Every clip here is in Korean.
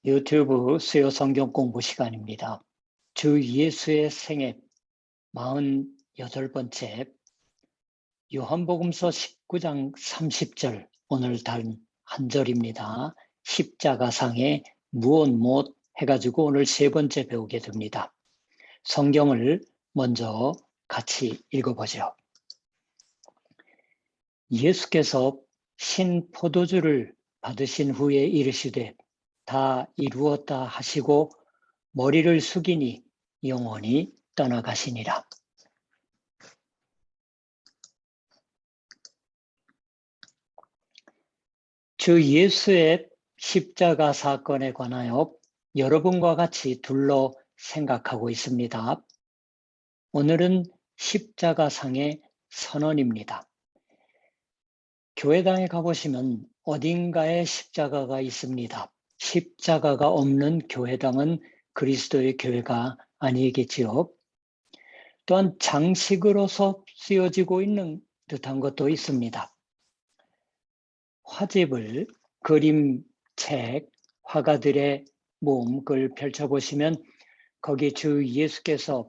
유튜브 수요 성경 공부 시간입니다. 주 예수의 생애 48번째 요한복음서 19장 30절 오늘 단 한 절입니다. 십자가상에 무엇 못 해가지고 오늘 세 번째 배우게 됩니다. 성경을 먼저 같이 읽어보죠. 예수께서 신 포도주를 받으신 후에 이르시되 다 이루었다 하시고 머리를 숙이니 영원히 떠나가시니라. 주 예수의 십자가 사건에 관하여 여러분과 같이 둘러 생각하고 있습니다. 오늘은 십자가상의 선언입니다. 교회당에 가보시면 어딘가에 십자가가 있습니다. 십자가가 없는 교회당은 그리스도의 교회가 아니겠지요. 또한 장식으로서 쓰여지고 있는 듯한 것도 있습니다. 화집을 그림책, 화가들의 몸을 펼쳐보시면 거기 주 예수께서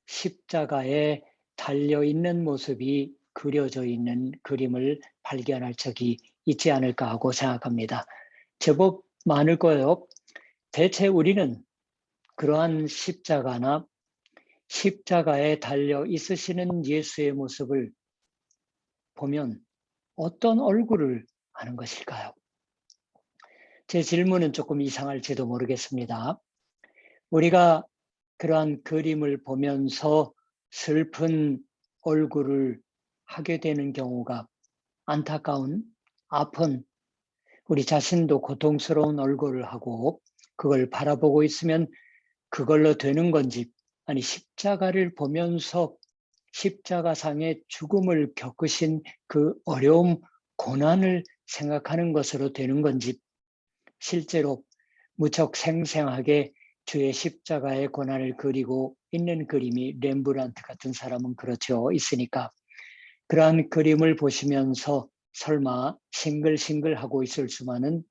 십자가에 달려있는 모습이 그려져 있는 그림을 발견할 적이 있지 않을까 하고 생각합니다. 제법 많을 거예요. 대체 우리는 그러한 십자가나 십자가에 달려 있으시는 예수의 모습을 보면 어떤 얼굴을 하는 것일까요? 제 질문은 조금 이상할지도 모르겠습니다. 우리가 그러한 그림을 보면서 슬픈 얼굴을 하게 되는 경우가 안타까운, 아픈, 우리 자신도 고통스러운 얼굴을 하고 그걸 바라보고 있으면 그걸로 되는 건지, 아니 십자가를 보면서 십자가상의 죽음을 겪으신 그 어려움, 고난을 생각하는 것으로 되는 건지, 실제로 무척 생생하게 주의 십자가의 고난을 그리고 있는 그림이 렘브란트 같은 사람은 그렇죠. 있으니까 그러한 그림을 보시면서 설마 싱글싱글하고 있을 수만은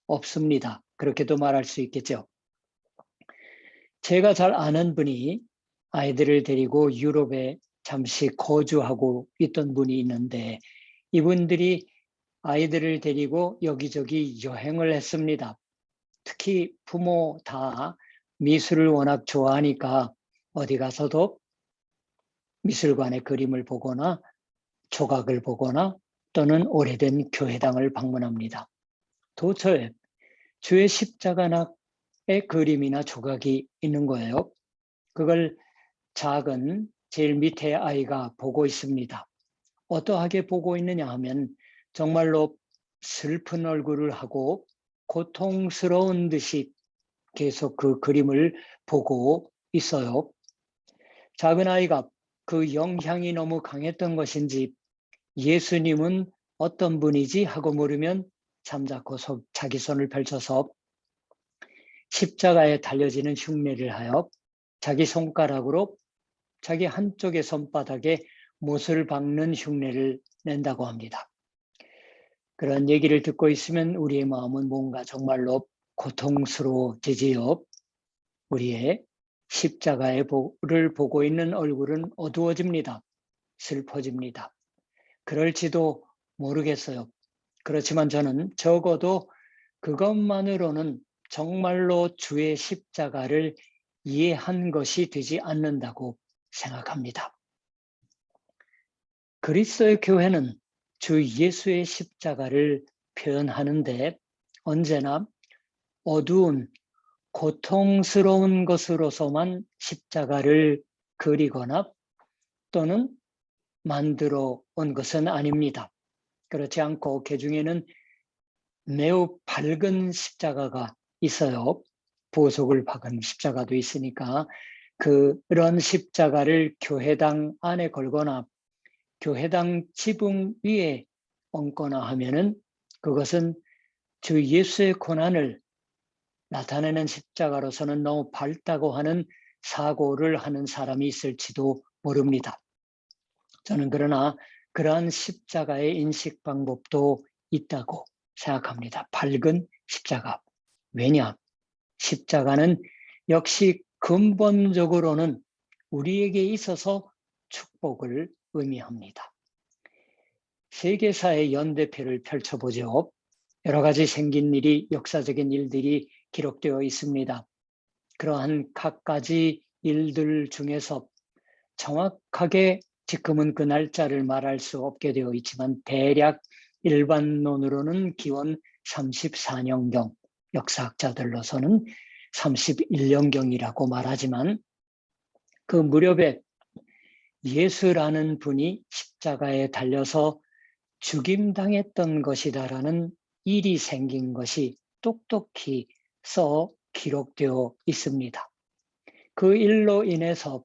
없습니다. 그렇게도 말할 수 있겠죠. 제가 잘 아는 분이 아이들을 데리고 유럽에 잠시 거주하고 있던 분이 있는데 이분들이 아이들을 데리고 여기저기 여행을 했습니다. 특히 부모 다 미술을 워낙 좋아하니까 어디 가서도 미술관의 그림을 보거나 조각을 보거나 또는 오래된 교회당을 방문합니다. 도처에 주의 십자가의 그림이나 조각이 있는 거예요. 그걸 작은 제일 밑에 아이가 보고 있습니다. 어떠하게 보고 있느냐 하면 정말로 슬픈 얼굴을 하고 고통스러운 듯이 계속 그 그림을 보고 있어요. 작은 아이가 그 영향이 너무 강했던 것인지 예수님은 어떤 분이지 하고 물으면 잠자코 자기 손을 펼쳐서 십자가에 달려지는 흉내를 하여 자기 손가락으로 자기 한쪽의 손바닥에 못을 박는 흉내를 낸다고 합니다. 그런 얘기를 듣고 있으면 우리의 마음은 뭔가 정말로 고통스러워지지요. 우리의 십자가를 보고 있는 얼굴은 어두워집니다. 슬퍼집니다. 그럴지도 모르겠어요. 그렇지만 저는 적어도 그것만으로는 정말로 주의 십자가를 이해한 것이 되지 않는다고 생각합니다. 그리스도의 교회는 주 예수의 십자가를 표현하는데 언제나 어두운 고통스러운 것으로서만 십자가를 그리거나 또는 만들어 온 것은 아닙니다. 그렇지 않고 개중에는 매우 밝은 십자가가 있어요. 보석을 박은 십자가도 있으니까 그런 십자가를 교회당 안에 걸거나 교회당 지붕 위에 얹거나 하면은 그것은 주 예수의 고난을 나타내는 십자가로서는 너무 밝다고 하는 사고를 하는 사람이 있을지도 모릅니다. 저는 그러나 그러한 십자가의 인식 방법도 있다고 생각합니다. 밝은 십자가. 왜냐? 십자가는 역시 근본적으로는 우리에게 있어서 축복을 의미합니다. 세계사의 연대표를 펼쳐보죠. 여러 가지 생긴 일이, 역사적인 일들이 기록되어 있습니다. 그러한 각가지 일들 중에서 정확하게 지금은 그 날짜를 말할 수 없게 되어 있지만 대략 일반론으로는 기원 34년경, 역사학자들로서는 31년경이라고 말하지만 그 무렵에 예수라는 분이 십자가에 달려서 죽임당했던 것이다라는 일이 생긴 것이 똑똑히 써 기록되어 있습니다. 그 일로 인해서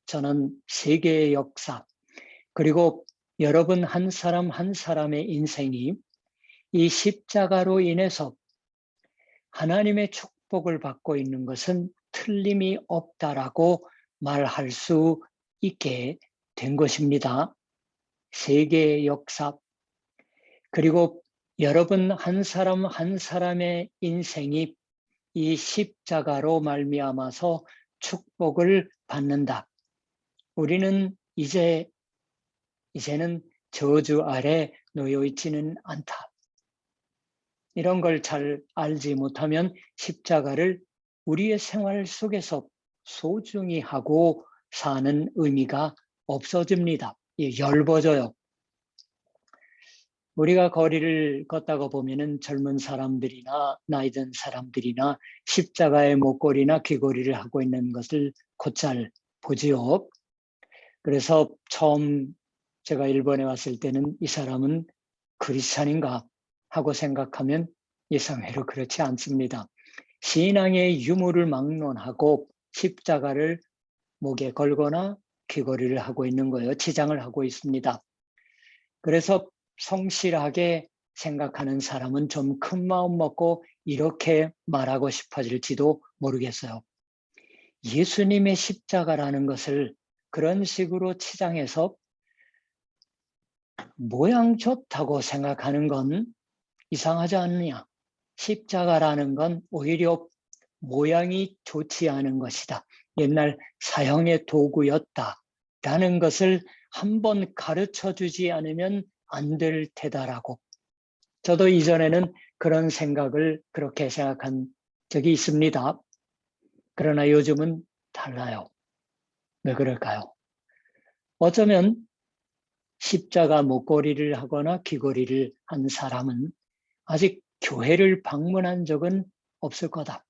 저는 세계의 역사, 그리고 여러분 한 사람 한 사람의 인생이 이 십자가로 인해서 하나님의 축복을 받고 있는 것은 틀림이 없다라고 말할 수 있게 된 것입니다. 세계의 역사, 그리고 여러분 한 사람 한 사람의 인생이 이 십자가로 말미암아서 축복을 받는다. 우리는 이제는 저주 아래 놓여 있지는 않다. 이런 걸 잘 알지 못하면 십자가를 우리의 생활 속에서 소중히 하고 사는 의미가 없어집니다. 열버져요. 우리가 거리를 걷다가 보면은 젊은 사람들이나 나이 든 사람들이나 십자가의 목걸이나 귀걸이를 하고 있는 것을 곧잘 보지요. 그래서 처음 제가 일본에 왔을 때는 이 사람은 크리스찬인가 하고 생각하면 예상외로 그렇지 않습니다. 신앙의 유무를 막론하고 십자가를 목에 걸거나 귀걸이를 하고 있는 거예요. 치장을 하고 있습니다. 그래서 성실하게 생각하는 사람은 좀 큰 마음 먹고 이렇게 말하고 싶어질지도 모르겠어요. 예수님의 십자가라는 것을 그런 식으로 치장해서 모양 좋다고 생각하는 건 이상하지 않느냐? 십자가라는 건 오히려 모양이 좋지 않은 것이다. 옛날 사형의 도구였다라는 것을 한번 가르쳐 주지 않으면 안 될 테다라고. 저도 이전에는 그런 생각을 그렇게 생각한 적이 있습니다. 그러나 요즘은 달라요. 왜 그럴까요? 어쩌면 십자가 목걸이를 하거나 귀걸이를 한 사람은 아직 교회를 방문한 적은 없을 거다.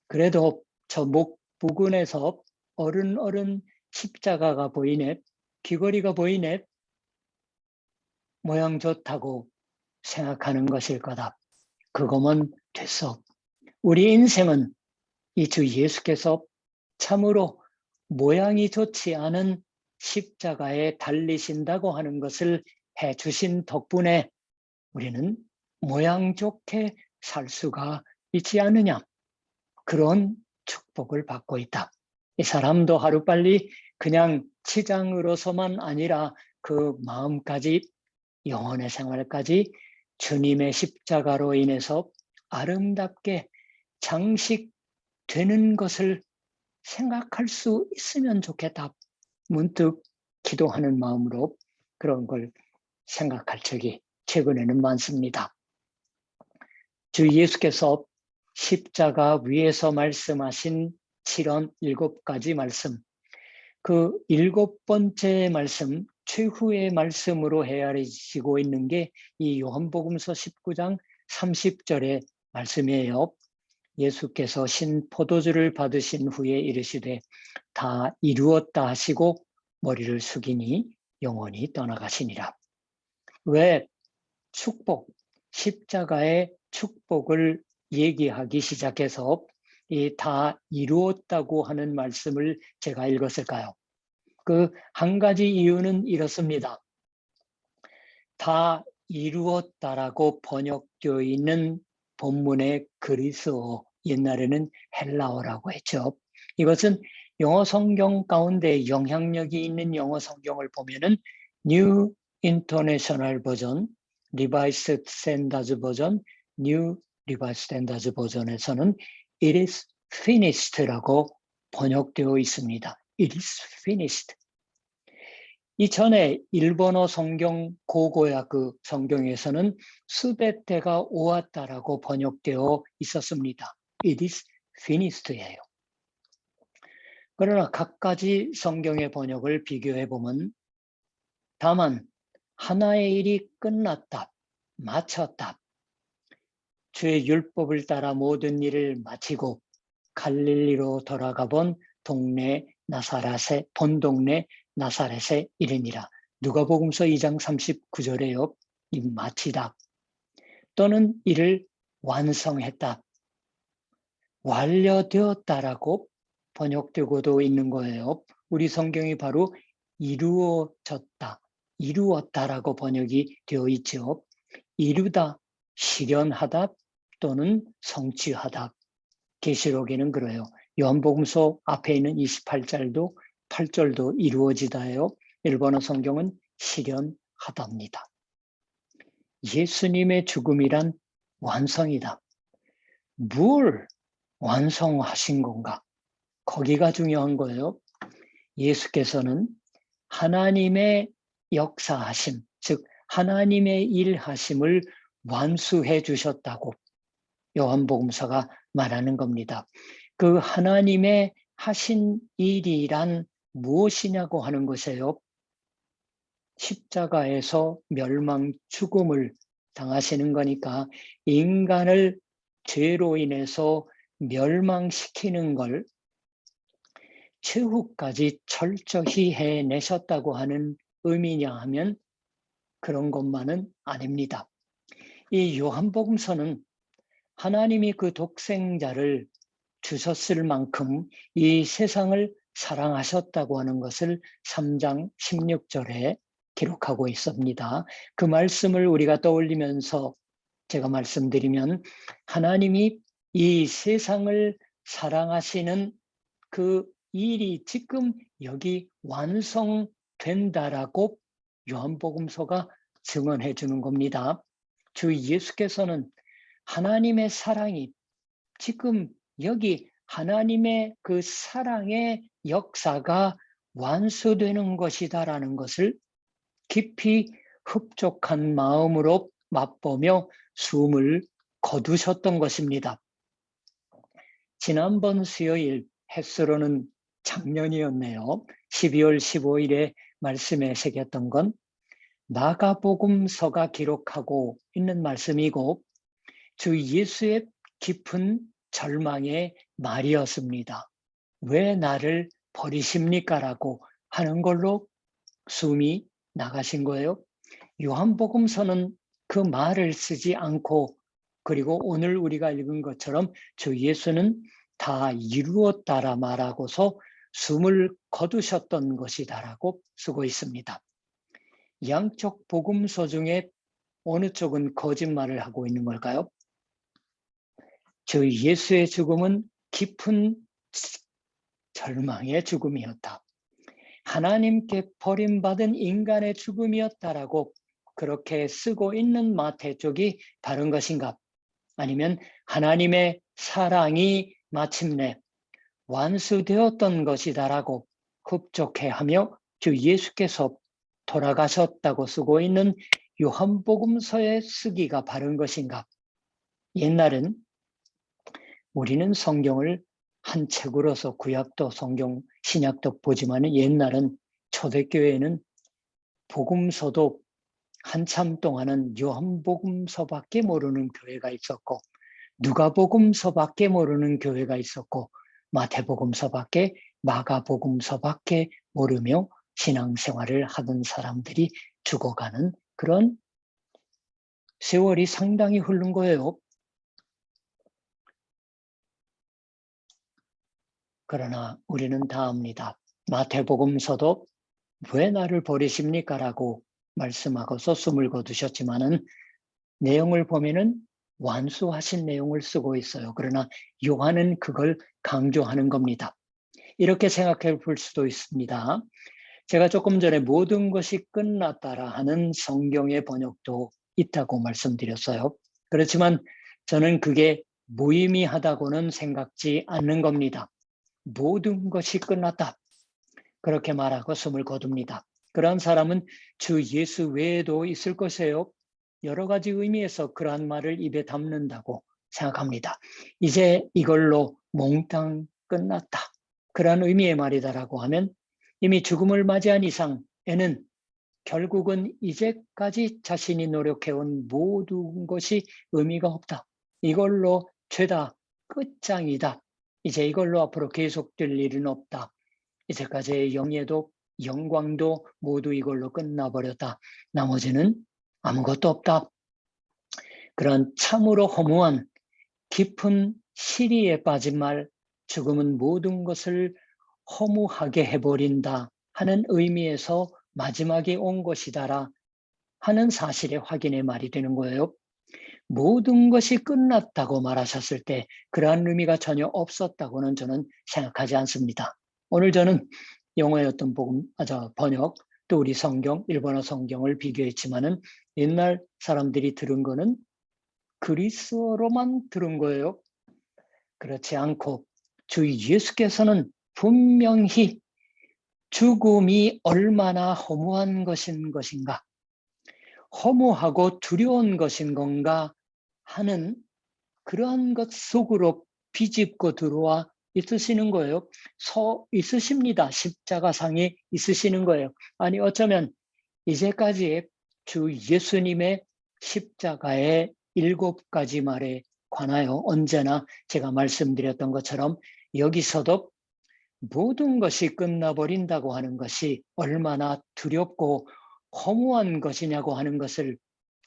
그래도 저 목 부근에서 어른 십자가가 보이네, 귀걸이가 보이네, 모양 좋다고 생각하는 것일 거다. 그거면 됐어. 우리 인생은 이 주 예수께서 참으로 모양이 좋지 않은 십자가에 달리신다고 하는 것을 해주신 덕분에 우리는 모양 좋게 살 수가 있지 않느냐. 그런 축복을 받고 있다. 이 사람도 하루빨리 그냥 치장으로서만 아니라 그 마음까지, 영혼의 생활까지 주님의 십자가로 인해서 아름답게 장식되는 것을 생각할 수 있으면 좋겠다. 문득 기도하는 마음으로 그런 걸 생각할 적이 최근에는 많습니다. 주 예수께서 십자가 위에서 말씀하신 7가지 말씀, 그 7번째 말씀, 최후의 말씀으로 헤아려지고 있는 게 이 요한복음서 19장 30절의 말씀이에요. 예수께서 신포도주를 받으신 후에 이르시되 다 이루었다 하시고 머리를 숙이니 영원히 떠나가시니라. 왜 축복, 십자가의 축복을 얘기하기 시작해서 이 다 이루었다고 하는 말씀을 제가 읽었을까요? 그 한 가지 이유는 이렇습니다. 다 이루었다라고 번역되어 있는 본문의 그리스어, 옛날에는 헬라어라고 했죠. 이것은 영어 성경 가운데 영향력이 있는 영어 성경을 보면은 New International 버전, Revised Standard 버전, New Revised Standard 버전에서는 It is finished라고 번역되어 있습니다. It is finished. 이전에 일본어 성경 고고야 그 성경에서는 수백 대가 오았다라고 번역되어 있었습니다. It is finished예요. 그러나 각가지 성경의 번역을 비교해 보면 다만 하나의 일이 끝났다, 마쳤다. 주의 율법을 따라 모든 일을 마치고 갈릴리로 돌아가 본 동네 나사렛에 이르니라. 누가복음서 2장 39절에요. 이 마치다 또는 이를 완성했다, 완료되었다라고 번역되고도 있는 거예요. 우리 성경이 바로 이루어졌다, 이루었다라고 번역이 되어 있죠. 이루다, 실현하다 또는 성취하다. 계시록에는 그래요. 요한복음서 앞에 있는 8절도 이루어지다예요. 일본어 성경은 실현하답니다. 예수님의 죽음이란 완성이다. 뭘 완성하신 건가? 거기가 중요한 거예요. 예수께서는 하나님의 역사하심, 즉 하나님의 일하심을 완수해 주셨다고 요한복음서가 말하는 겁니다. 그 하나님의 하신 일이란 무엇이냐고 하는 것이에요. 십자가에서 멸망, 죽음을 당하시는 거니까 인간을 죄로 인해서 멸망시키는 걸 최후까지 철저히 해내셨다고 하는 의미냐 하면 그런 것만은 아닙니다. 이 요한복음서는 하나님이 그 독생자를 주셨을 만큼 이 세상을 사랑하셨다고 하는 것을 3장 16절에 기록하고 있습니다. 그 말씀을 우리가 떠올리면서 제가 말씀드리면 하나님이 이 세상을 사랑하시는 그 일이 지금 여기 완성된다라고 요한복음서가 증언해 주는 겁니다. 주 예수께서는 하나님의 사랑이 지금 여기 하나님의 그 사랑의 역사가 완수되는 것이다라는 것을 깊이 흡족한 마음으로 맛보며 숨을 거두셨던 것입니다. 지난번 수요일 햇수로는 작년이었네요. 12월 15일에 말씀에 새겼던 건 마가복음서가 기록하고 있는 말씀이고 주 예수의 깊은 절망의 말이었습니다. 왜 나를 버리십니까? 라고 하는 걸로 숨이 나가신 거예요. 요한복음서는 그 말을 쓰지 않고 그리고 오늘 우리가 읽은 것처럼 주 예수는 다 이루었다라 말하고서 숨을 거두셨던 것이다라고 쓰고 있습니다. 양쪽 복음서 중에 어느 쪽은 거짓말을 하고 있는 걸까요? 주 예수의 죽음은 깊은 절망의 죽음이었다. 하나님께 버림받은 인간의 죽음이었다라고 그렇게 쓰고 있는 마태 쪽이 바른 것인가? 아니면 하나님의 사랑이 마침내 완수되었던 것이다라고 흡족해하며 주 예수께서 돌아가셨다고 쓰고 있는 요한복음서의 쓰기가 바른 것인가? 옛날은 우리는 성경을 한 책으로서 구약도 성경 신약도 보지만 옛날은 초대교회는 복음서도 한참 동안은 요한복음서밖에 모르는 교회가 있었고 누가복음서밖에 모르는 교회가 있었고 마태복음서밖에 마가복음서밖에 모르며 신앙생활을 하던 사람들이 죽어가는 그런 세월이 상당히 흐른 거예요. 그러나 우리는 다 압니다. 마태복음서도 왜 나를 버리십니까? 라고 말씀하고서 숨을 거두셨지만은 내용을 보면은 완수하신 내용을 쓰고 있어요. 그러나 요한은 그걸 강조하는 겁니다. 이렇게 생각해 볼 수도 있습니다. 제가 조금 전에 모든 것이 끝났다라 하는 성경의 번역도 있다고 말씀드렸어요. 그렇지만 저는 그게 무의미하다고는 생각지 않는 겁니다. 모든 것이 끝났다. 그렇게 말하고 숨을 거둡니다. 그러한 사람은 주 예수 외에도 있을 것이에요. 여러 가지 의미에서 그러한 말을 입에 담는다고 생각합니다. 이제 이걸로 몽땅 끝났다. 그러한 의미의 말이다라고 하면 이미 죽음을 맞이한 이상에는 결국은 이제까지 자신이 노력해온 모든 것이 의미가 없다. 이걸로 죄다 끝장이다. 이제 이걸로 앞으로 계속될 일은 없다. 이제까지의 영예도 영광도 모두 이걸로 끝나버렸다. 나머지는 아무것도 없다. 그런 참으로 허무한 깊은 시리에 빠진 말, 죽음은 모든 것을 허무하게 해버린다 하는 의미에서 마지막에 온 것이다라 하는 사실의 확인의 말이 되는 거예요. 모든 것이 끝났다고 말하셨을 때 그러한 의미가 전혀 없었다고는 저는 생각하지 않습니다. 오늘 저는 영어의 어떤 번역, 또 우리 성경, 일본어 성경을 비교했지만은 옛날 사람들이 들은 거는 그리스어로만 들은 거예요. 그렇지 않고 주 예수께서는 분명히 죽음이 얼마나 허무한 것인가, 허무하고 두려운 것인 건가 하는 그러한 것 속으로 비집고 들어와 있으시는 거예요. 있으십니다. 십자가상에 있으시는 거예요. 아니 어쩌면 이제까지의 주 예수님의 십자가의 7가지 말에 관하여 언제나 제가 말씀드렸던 것처럼 여기서도 모든 것이 끝나버린다고 하는 것이 얼마나 두렵고 허무한 것이냐고 하는 것을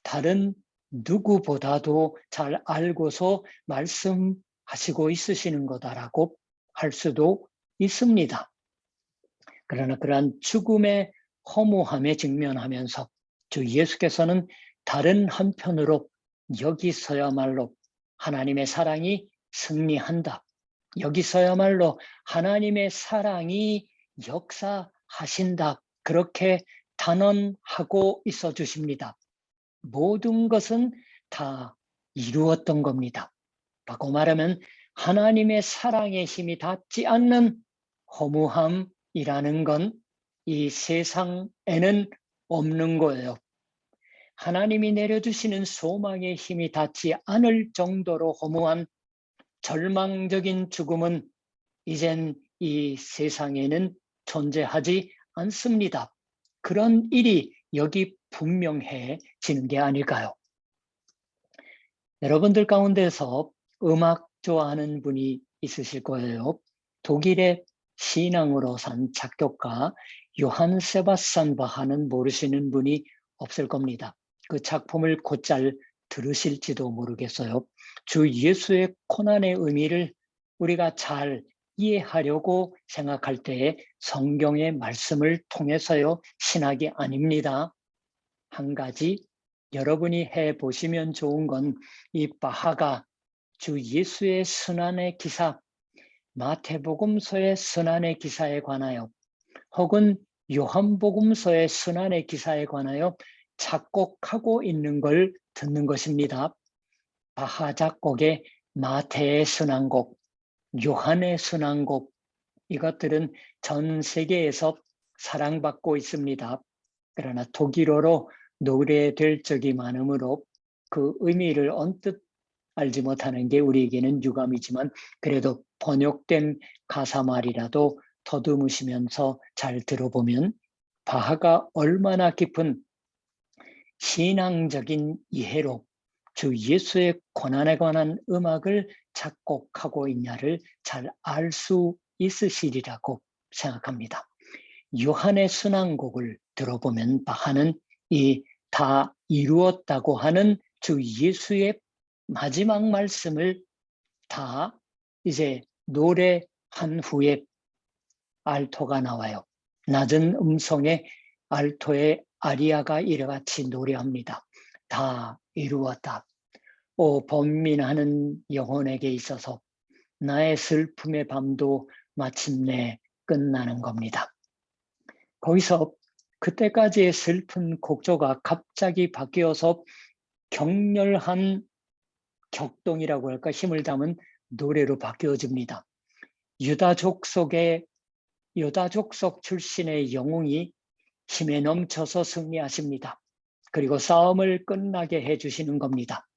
다른 누구보다도 잘 알고서 말씀하시고 있으시는 거다라고 할 수도 있습니다. 그러나 그러한 죽음의 허무함에 직면하면서 주 예수께서는 다른 한편으로 여기서야말로 하나님의 사랑이 승리한다. 여기서야말로 하나님의 사랑이 역사하신다. 그렇게 단언하고 있어 주십니다. 모든 것은 다 이루었던 겁니다. 바꿔 말하면 하나님의 사랑의 힘이 닿지 않는 허무함이라는 건 이 세상에는 없는 거예요. 하나님이 내려주시는 소망의 힘이 닿지 않을 정도로 허무한 절망적인 죽음은 이젠 이 세상에는 존재하지 않습니다. 그런 일이 여기 분명해지는 게 아닐까요? 여러분들 가운데서 음악 좋아하는 분이 있으실 거예요. 독일의 신앙으로 산 작곡가 요한 세바스찬 바하는 모르시는 분이 없을 겁니다. 그 작품을 곧잘 들으실지도 모르겠어요. 주 예수의 고난의 의미를 우리가 잘 이해하려고 생각할 때에 성경의 말씀을 통해서요, 신학이 아닙니다. 한 가지 여러분이 해보시면 좋은 건 이 바하가 주 예수의 순환의 기사, 마태복음서의 순환의 기사에 관하여 혹은 요한복음서의 순환의 기사에 관하여 작곡하고 있는 걸 듣는 것입니다. 바하 작곡의 마태의 순환곡, 요한의 순환곡, 이것들은 전 세계에서 사랑받고 있습니다. 그러나 독일어로 노래될 적이 많으므로 그 의미를 언뜻 알지 못하는 게 우리에게는 유감이지만 그래도 번역된 가사말이라도 더듬으시면서 잘 들어보면 바하가 얼마나 깊은 신앙적인 이해로 주 예수의 고난에 관한 음악을 작곡하고 있냐를 잘 알 수 있으시리라고 생각합니다. 요한의 순환곡을 들어보면 바하는 이 다 이루었다고 하는 주 예수의 마지막 말씀을 다 이제 노래한 후에 알토가 나와요. 낮은 음성의 알토의 아리아가 이래같이 노래합니다. 다 이루었다. 오 번민하는 영혼에게 있어서 나의 슬픔의 밤도 마침내 끝나는 겁니다. 거기서 그때까지의 슬픈 곡조가 갑자기 바뀌어서 격렬한 격동이라고 할까 힘을 담은 노래로 바뀌어집니다. 유다족 속 출신의 영웅이 힘에 넘쳐서 승리하십니다. 그리고 싸움을 끝나게 해주시는 겁니다.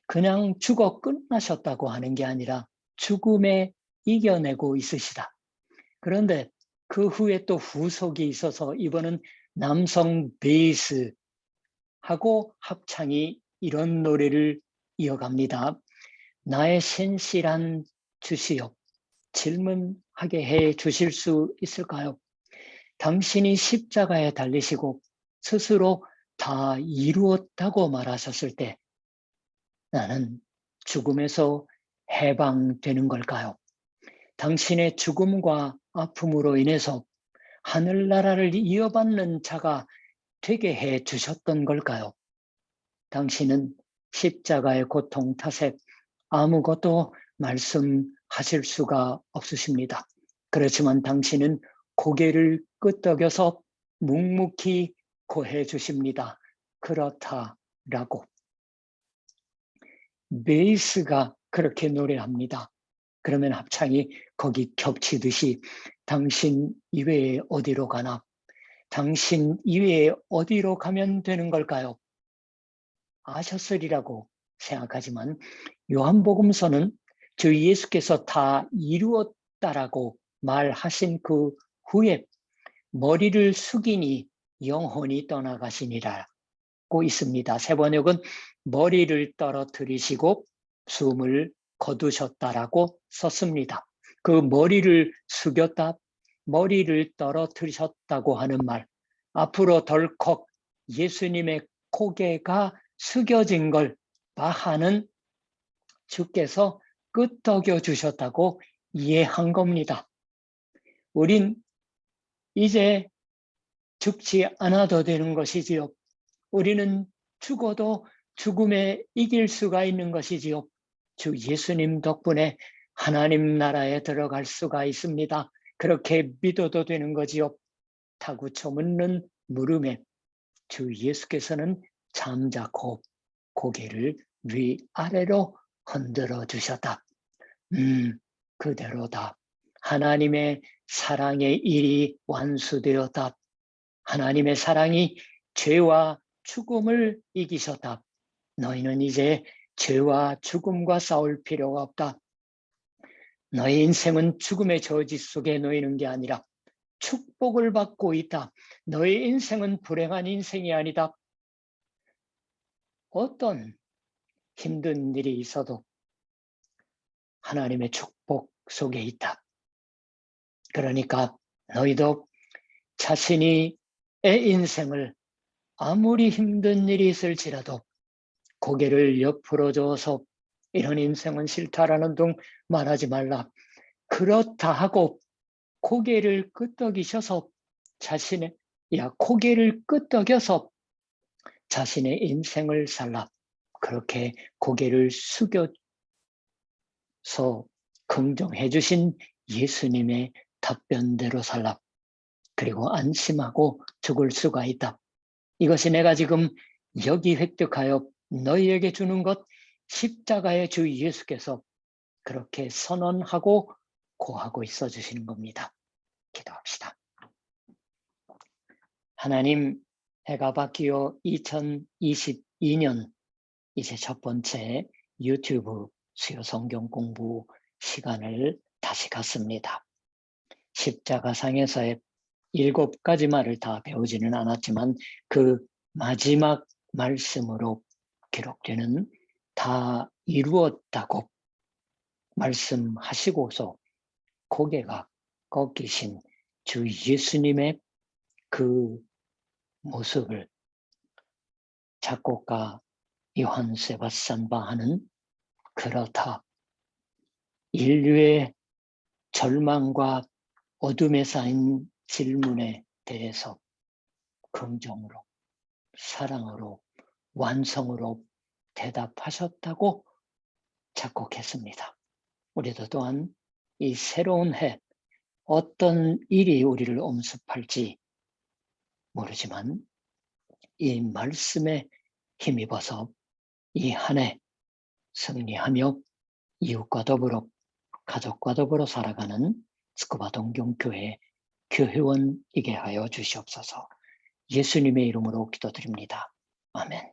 그냥 죽어 끝나셨다고 하는 게 아니라 죽음에 이겨내고 있으시다. 그런데 그 후에 또 후속이 있어서 이번은 남성 베이스하고 합창이 이런 노래를 이어갑니다. 나의 신실한 주시여, 질문하게 해 주실 수 있을까요? 당신이 십자가에 달리시고 스스로 다 이루었다고 말하셨을 때 나는 죽음에서 해방되는 걸까요? 당신의 죽음과 아픔으로 인해서 하늘나라를 이어받는 자가 되게 해 주셨던 걸까요? 당신은 십자가의 고통 탓에 아무것도 말씀하실 수가 없으십니다. 그렇지만 당신은 고개를 끄덕여서 묵묵히 고해 주십니다. 그렇다라고. 베이스가 그렇게 노래합니다. 그러면 합창이 거기 겹치듯이 당신 이외에 어디로 가나? 당신 이외에 어디로 가면 되는 걸까요? 아셨으리라고 생각하지만 요한복음서는 주 예수께서 다 이루었다라고 말하신 그 후에 머리를 숙이니 영혼이 떠나가시니라고 있습니다. 세번역은 머리를 떨어뜨리시고 숨을 거두셨다라고 썼습니다. 그 머리를 숙였다, 머리를 떨어뜨리셨다고 하는 말, 앞으로 덜컥 예수님의 고개가 숙여진 걸 바하는 주께서 끄덕여 주셨다고 이해한 겁니다. 우린 이제 죽지 않아도 되는 것이지요. 우리는 죽어도 죽음에 이길 수가 있는 것이지요. 주 예수님 덕분에 하나님 나라에 들어갈 수가 있습니다. 그렇게 믿어도 되는 거지요. 타구쳐 묻는 물음에 주 예수께서는 잠자코 고개를 위아래로 흔들어 주셨다. 그대로다. 하나님의 사랑의 일이 완수되었다. 하나님의 사랑이 죄와 죽음을 이기셨다. 너희는 이제 죄와 죽음과 싸울 필요가 없다. 너희 인생은 죽음의 저지 속에 놓이는 게 아니라 축복을 받고 있다. 너희 인생은 불행한 인생이 아니다. 어떤 힘든 일이 있어도 하나님의 축복 속에 있다. 그러니까 너희도 자신이 내 인생을 아무리 힘든 일이 있을지라도 고개를 옆으로 저어서 이런 인생은 싫다라는 둥 말하지 말라. 그렇다 하고 고개를 끄덕이셔서 고개를 끄덕여서 자신의 인생을 살라. 그렇게 고개를 숙여서 긍정해 주신 예수님의 답변대로 살라. 그리고 안심하고 죽을 수가 있다. 이것이 내가 지금 여기 획득하여 너희에게 주는 것, 십자가의 주 예수께서 그렇게 선언하고 고하고 있어 주시는 겁니다. 기도합시다. 하나님, 해가 바뀌어 2022년 이제 첫 번째 유튜브 수요 성경 공부 시간을 다시 갖습니다. 십자가상에서의 7가지 말을 다 배우지는 않았지만 그 마지막 말씀으로 기록되는 다 이루었다고 말씀하시고서 고개가 꺾이신 주 예수님의 그 모습을 작곡가 요한 세바스찬 바하는 그렇다. 인류의 절망과 어둠에 쌓인 질문에 대해서 긍정으로, 사랑으로, 완성으로 대답하셨다고 작곡했습니다. 우리도 또한 이 새로운 해 어떤 일이 우리를 엄습할지 모르지만 이 말씀에 힘입어서 이 한 해 승리하며 이웃과 더불어 가족과 더불어 살아가는 스쿠바 동경교회 교회원이게 하여 주시옵소서. 예수님의 이름으로 기도드립니다. 아멘.